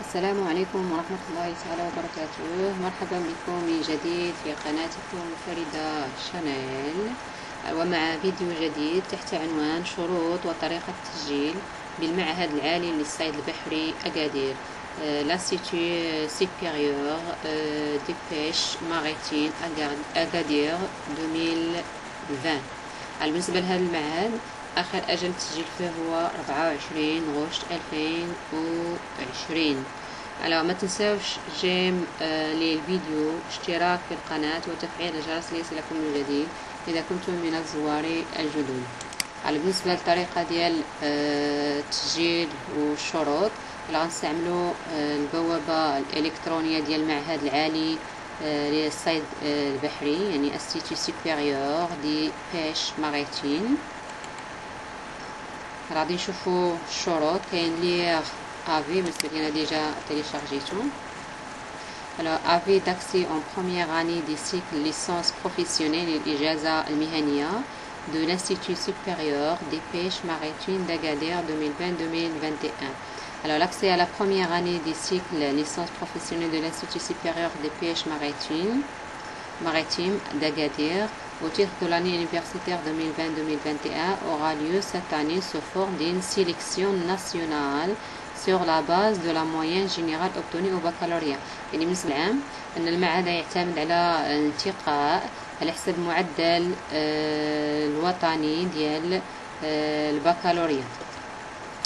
السلام عليكم ورحمة الله تعالى وبركاته. مرحبا بكم من جديد في قناتكم فريدة شانيل، ومع فيديو جديد تحت عنوان شروط وطريقة التسجيل بالمعهد العالي للصيد البحري أكادير، l'Institut supérieur de pêche maritime أكادير 2020. بالنسبة لهذا المعهد آخر أجل تسجيل فيه هو 24 غشت 2020. ما تنساوش جيم للفيديو، اشتراك في القناة وتفعيل الجرس ليصلكم الجديد إذا كنتم من الزوار الجدد. بالنسبة للطريقة ديال التسجيل والشروط، غنستعملوا البوابة الإلكترونية ديال المعهد العالي للصيد البحري، يعني Institut supérieur de pêche maritime. غادي نشوفوا الشروط. كاين لير افي بالنسبه لي انا ديجا تيليشارجيتو. افي داكسي اون بروميير اني دي سيكل ليسونس بروفيسيونيل للاجازه المهنيه de l'Institut supérieur des pêches maritimes d'Agadir 2020-2021. Alors l'accès à la première année des cycles licence professionnelle de l'Institut supérieur des pêches maritimes d'Agadir au titre de l'année universitaire 2020-2021 aura lieu cette année sous forme d'une sélection nationale sur la base de la moyenne générale obtenue au baccalauréat. يعني بالنسبة للعام أن المعهد يعتمد على انتقاء على حسب المعدل الوطني ديال البكالوريا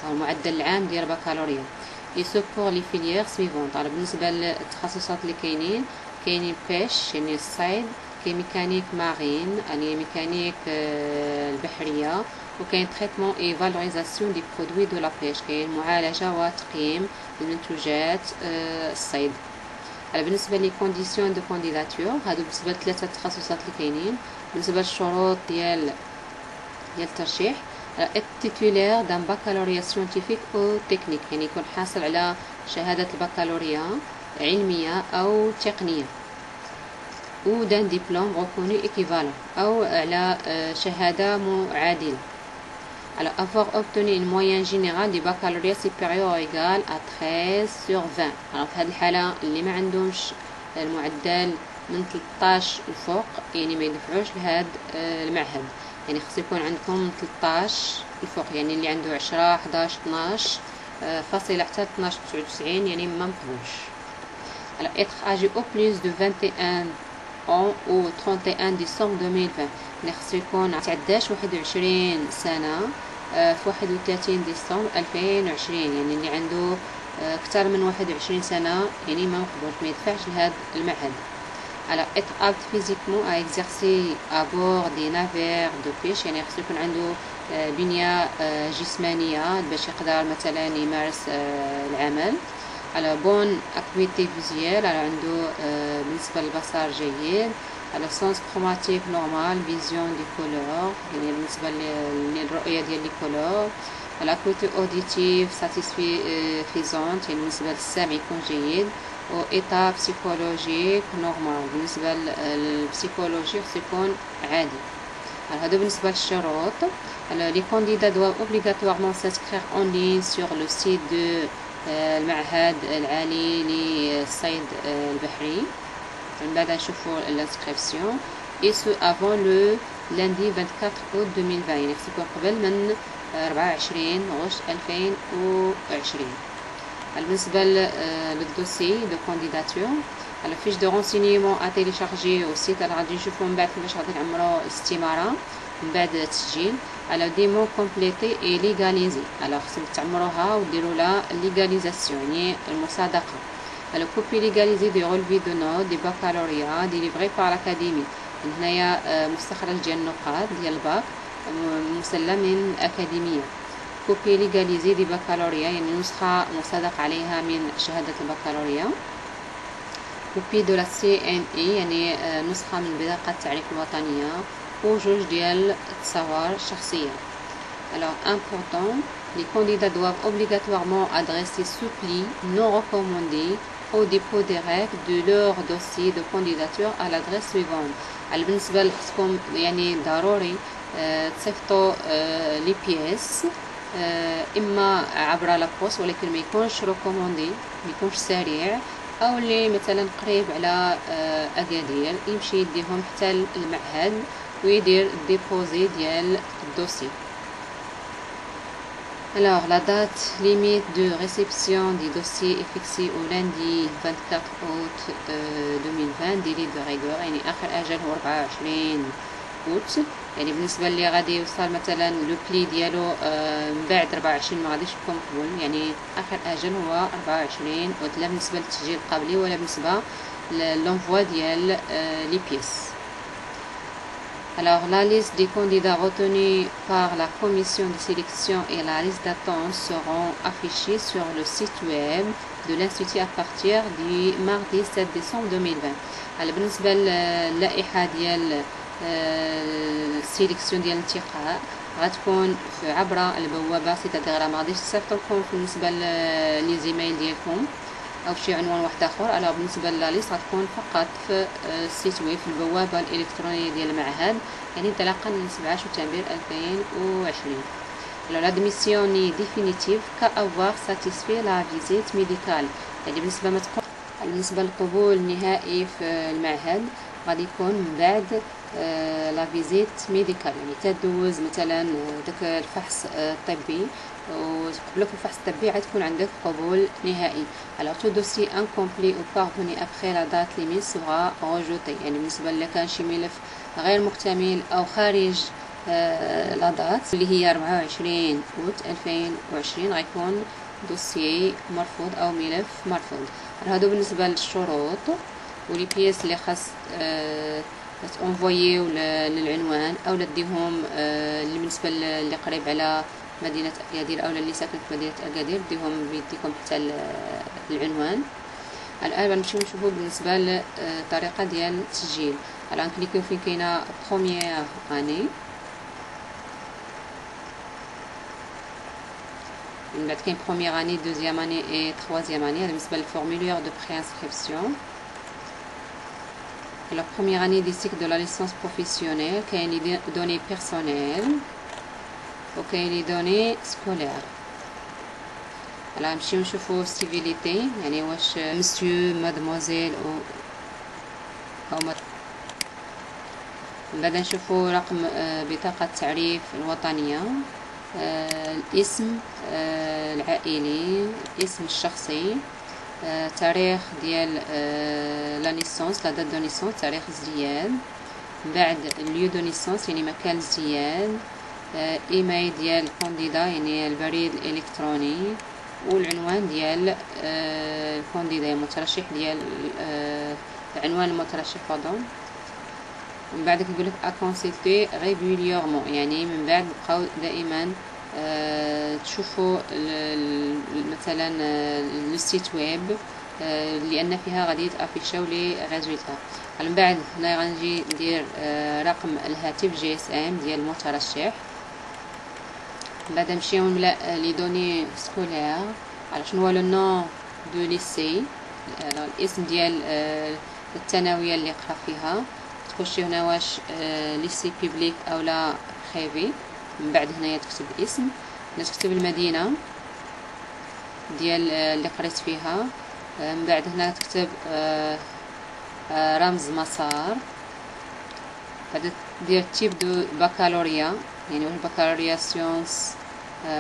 أو المعدل العام ديال البكالوريا. يسو بور لي فيليير سويفونت. بالنسبة للتخصصات اللي كاينين بيش يعني الصيد، كاين ميكانيك مارين يعني ميكانيك البحريه، وكاين تريتمون اي فالوريزاسيون دي برودوي دو لا بيش، كاين معالجه وتقييم المنتوجات الصيد. بالنسبه لي كونديسيون دو كانديداتور، هادو بالنسبه لثلاثه التخصصات اللي كاينين. بالنسبه للشروط ديال الترشيح، التيتولير دان بكالوريا سيونتيفيك او تكنيك، يعني يكون حاصل على شهاده البكالوريا علميه او تقنيه، ou d'un diplôme reconnu équivalent أو على شهادة معادلة. Alors avoir obtenu une moyenne générale du baccalauréat supérieur égale à 13/20. Alors في هذه الحالة اللي ما عندهمش المعدل من 13 الفوق يعني ما يدفعوش لهذا المعهد، يعني خص يكون عندكم 13 الفوق، يعني اللي عنده 10 11 12 فاصلة حتى 12.99 يعني ما مقبولش. Alors être âgé au plus de 21 او 31 ديسمبر 2020، يعني خصو يكون متعداش 21 سنه في 31 ديسمبر 2020، يعني اللي عنده اكثر من 21 سنه يعني ما مقبولش، ما يدفعش لهذا المعهد. على être apte physiquement à exercer à bord des navires de pêche، يعني خصو يكون عنده بنيه جسمانيه باش يقدر مثلا يمارس العمل. على بون اكويتي فيزيال، على عنده بالنسبه للبصر جيد. على سونس كروماتيك نورمال، فيزيون دي كولور، يعني بالنسبه للرؤيه ديال لي كولور. على اكويتي اوديتيف ساتيسفيزونت، يعني بالنسبه للسمع يكون جيد. و ايتا بسيكولوجيك نورمال، بالنسبه للبسيكولوجي خص يكون عادي. هذا بالنسبه للشروط. لي كانديدا دو اوبليغاتوارمون سانسكرير اون لين سور لو سيت دو المعهد العالي للصيد البحري. من بعد نشوفوا الانسكريبسيون اي سو افون لو لاندي 24 اوت 2020، يعني خص يكون قبل من 24 غشت 2020. بالنسبه للدوسي دو كانديداتور، على فيش دو رونسينيمون ا تيليشارجي او سيت. غادي نشوفوا من بعد كيفاش غادي نعمروا الاستماره من بعد التسجيل. على ديمون كومبليتي اي ليغاليزي، على خصكم تعمروها وديروا لها ليغاليزاسيون يعني المصادقه. على كوبي ليغاليزي دي رولفي دو نوت دي بكالوريا ديليفري بار لاكاديمي، هنايا مستخرج ديال النقاط ديال الباك مسلم من اكاديميه. كوبي ليغاليزي دي بكالوريا يعني نسخه مصادق عليها من شهاده البكالوريا. كوبي دو لا سي ان اي يعني نسخه من بطاقه التعريف الوطنيه، وجوج ديال التصاور الشخصيه. Alors important, les candidats doivent obligatoirement adresser sous pli non recommandé au dépôt des règles de leur dossier de candidature à l'adresse suivante. بالنسبة لخصكم يعني ضروري تصيفطوا لي بيس اما عبر لابوست ولكن ما يكونش ريكوموندي، ما يكونش سريع، او اللي مثلا قريب على اكادير يمشي يديهم حتى المعهد ويدير ديبوزي ديال الدوسي. Alors, la date limite de réception du dossier est fixée au lundi 24 août 2020 délai de rigueur، يعني آخر أجل هو 24 أوت. يعني بالنسبة اللي غادي يوصل مثلا لو بلي ديالو من بعد 24 ما غاديش يكون مقبول، يعني آخر أجل هو 24 أوت، لا بالنسبة للتسجيل القبلي ولا بالنسبة للانفوا ديال لي بيس. Alors, la liste des candidats retenus par la commission de sélection et la liste d'attente seront affichées sur le site web de l'Institut à partir du mardi 7 décembre 2020. Alors, بالنسبة للائحة ديال السيليكسيون ديال الانتقاء غتكون عبر البوابة، سيتادير ما غاديش تصيفطولكم بالنسبة لي زيميل ديالكم او شي عنوان واحد اخر. على بالنسبه لليست غتكون فقط في السيت ويب في البوابه الالكترونيه ديال المعهد، يعني انطلاقا من 17 شتنبر 2020. Alors l'admission est définitive qu'avoir satisfait la visite médicale. يعني بالنسبه للقبول النهائي في المعهد غادي يكون من بعد لا فيزيت ميديكال، يعني تدوز مثلا داك الفحص الطبي، وقبل الفحص الطبي غتكون عندك قبول نهائي. alors tout dossier incomplet ou parvenu après la date limite sera rejeté. يعني بالنسبه اللي كان شي ملف غير مكتمل او خارج لا دات اللي هي 24 اوت 2020 غيكون دوسيي مرفوض او ملف مرفوض. هادو بالنسبه للشروط ولي بيس اللي خاص تونفويو للعنوان او لديهم اللي بالنسبه اللي قريب على مدينه اكادير او اللي ساكن في مدينه اكادير ديهم بيديكم حتى العنوان. الان غنمشيو نشوفوا بالنسبه للطريقه ديال التسجيل. الان كليكيو فين كاينه بروميير اني، من بعد كاين بروميير اني دوزيام اني اي تروازيام اني. بالنسبه للفورمولير دو بري انسكريبسيون la première année des cycles de la licence professionnelle كاين لي دوني بيرسونيل وكاين لي دوني سكولير. على نمشيو نشوفو سيفيليتي، يعني واش مسيو مادموزيل او من بعد نشوفو رقم بطاقة التعريف الوطنية، الاسم العائلي، الاسم الشخصي، تاريخ ديال لا نيسونس، لا دات دو نيسونس، تاريخ الازدياد، من بعد ليو دو نيسونس يعني مكان الازدياد، ايميل ديال الكانديدا يعني البريد الالكتروني، والعنوان ديال الكانديدا المترشح ديال عنوان المترشح فضل. من بعد كيقولك اكونسيلتي ريغوليرمون، يعني من بعد بقاو دائما تشوفوا مثلا السيت ويب لان فيها غادي تافيشاو لي ريزولطا. من بعد هنا غنجي ندير رقم الهاتف جي اس ام ديال المترشح. من بعد نمشيو نملا لي دوني سكولير، على شنو هو لو نون دو ليسي، الاسم ديال الثانويه اللي قرا فيها، تخشي هنا واش ليسي بيبليك او لا بريفي. من بعد هنايا تكتب الاسم، تكتب المدينه ديال اللي قريت فيها، من بعد هنا تكتب رمز مسار، بعد دير تيب دو بكالوريا، يعني واش بكالوريا سيونس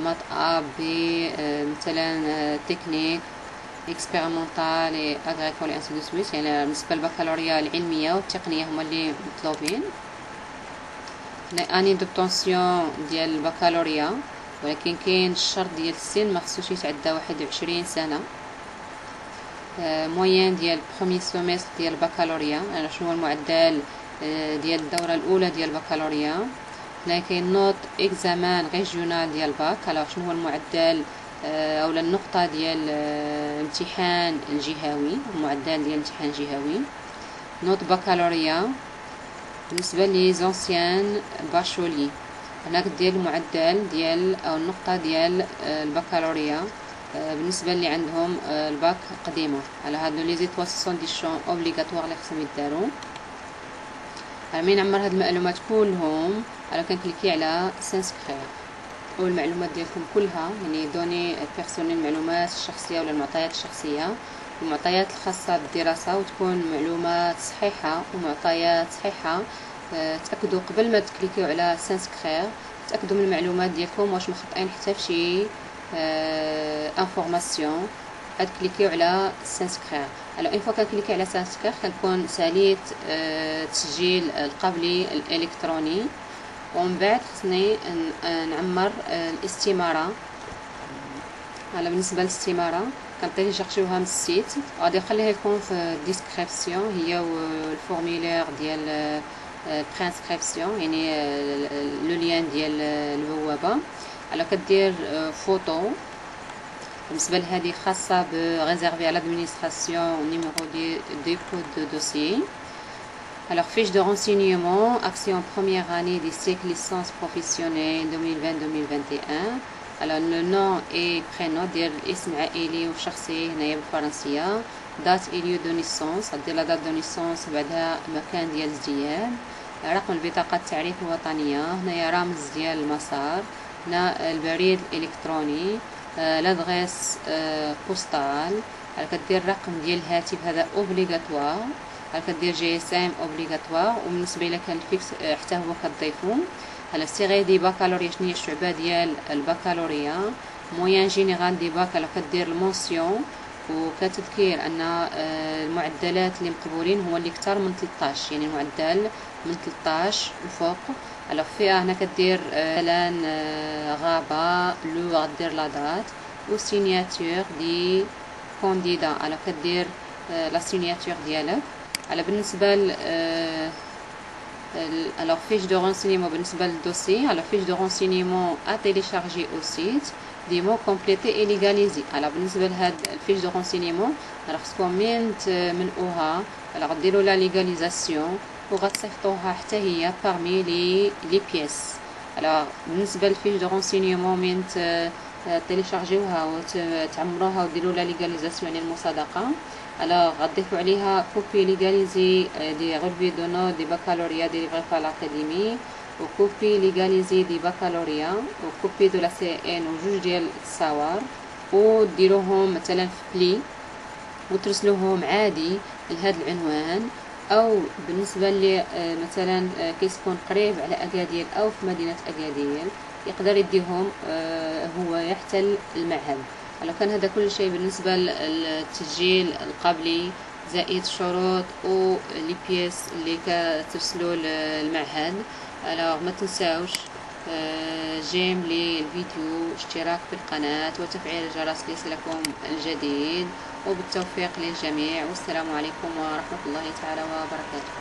مات ا بي مثلا تكنيك اكسبيرمونطال اي اغريكول انسي دو سويت. يعني بالنسبه للبكالوريا العلميه والتقنيه هما اللي مطلوبين. اني دوبطونسيون ديال البكالوريا، ولكن كاين الشرط ديال السن ما خصوش يتعدى 21 سنه. موين ديال بروميي سوميستر ديال البكالوريا، يعني شنو هو المعدل ديال الدوره الاولى ديال البكالوريا. هنا كاين نوت اكزامان ريجيونال ديال باك، على شنو هو المعدل اولا النقطه ديال الامتحان الجهوي، المعدل ديال الامتحان الجهوي. نوت بكالوريا بالنسبه لي زونسيان باشولي، هناك ديال المعدل ديال او النقطه ديال البكالوريا بالنسبه اللي عندهم الباك قديمه. على هادو لي زيتوال سون دي شون اوبليغاتوار اللي خصهم يداروا. من نعمر هاد المعلومات كلهم على كنكليكي على سانسكرير. والمعلومات ديالكم كلها، يعني دوني بيرسونيل، المعلومات الشخصيه ولا المعطيات الشخصيه، المعطيات الخاصه بالدراسه، وتكون معلومات صحيحه ومعطيات صحيحه. تاكدوا قبل ما تكليكيو على سانسكرير، تاكدوا من المعلومات ديالكم واش مخطئين حتى فشي انفورماسيون. عاد كليكيو على سانسكرير. الو اون فوا كنكليكي على سانسكرير كنكون ساليت التسجيل القبلي الالكتروني، ومن بعد خصني نعمر الاستماره. على بالنسبه للاستماره كنتيليجارجيوها من السيت، غادي نخليها لكم في الديسكريبسيون، هي الفورميلير ديال برينسكريبسيون، يعني لو لين ديال البوابه. على كدير فوتو. بالنسبه لهذه خاصه بريزيرفي على l'administration numéro de code de dossier. Alors, fiche de renseignement, action première année des cycles licence professionnelle 2020-2021. Alors, le nom et prénom ديال الاسم عائلي وشخصي هنايا بالفرنسيه. date et lieu de naissance، غدير لا date de naissance بعدها مكان ديال الازدياد. رقم البطاقه التعريف الوطنيه، هنايا رمز ديال المسار، هنا البريد الالكتروني، لادغيس بوستال. كدير الرقم ديال الهاتف، هذا اوبليغاتوار. كدير جي اس ام اوبليغاتوار، وبالنسبه الى كان الفيكس حتى هو كتضيفو. على سيغي دي باكالوريا، شنو هي الشعبه ديال البكالوريا. موين جينيرال دي باك، كدير المونسيون وكتذكير ان المعدلات اللي مقبولين هو اللي كتر من 13، يعني المعدل من 13 وفوق. الوغ فيها هنا كدير مثلا غابه لو، غدير لا دات و سينياتور دي كونديدا، على كدير لا سينياتور ديالك. على بالنسبه الوغ فيش دو رونسينيمون بالنسبه للدوسي، على فيش دو رونسينيمون ا تيليشارجي او سيت دي مو كومبليتي اي ليغاليزي. على بالنسبه لهاد الفيش دو رونسينيمون راه خصكم من اوها، غديروا لا ليغاليزاسيون وغتصيفطوها حتى هي parmi لي بيس. الوغ بالنسبه للفيش دو رونسينيمون من تيليشارجيوها وتعمروها وديروا لا ليغاليزاسيون، يعني المصادقه. الوغ غتضيفوا عليها كوبي ليغاليزي دي ريفي دو نوت دي بكالوريا ديليفري par l'académie، وكوبي ليغاليزي دي بكالوريا، وكوبي دو لا سي ان، وجوج ديال التصاور، وديروهم مثلا في بلي وترسلوهم عادي لهذا العنوان. او بالنسبه لي مثلا كيسكن قريب على اكادير او في مدينه اكادير، يقدر يديهم هو حتى المعهد. لو كان هذا كل شيء بالنسبه للتسجيل القبلي، زائد شروط و لي بيس اللي كترسلوا للمعهد. ما تنساوش جيم للفيديو، اشتراك بالقناه وتفعيل الجرس ليصلكم الجديد، وبالتوفيق للجميع، والسلام عليكم ورحمه الله تعالى وبركاته.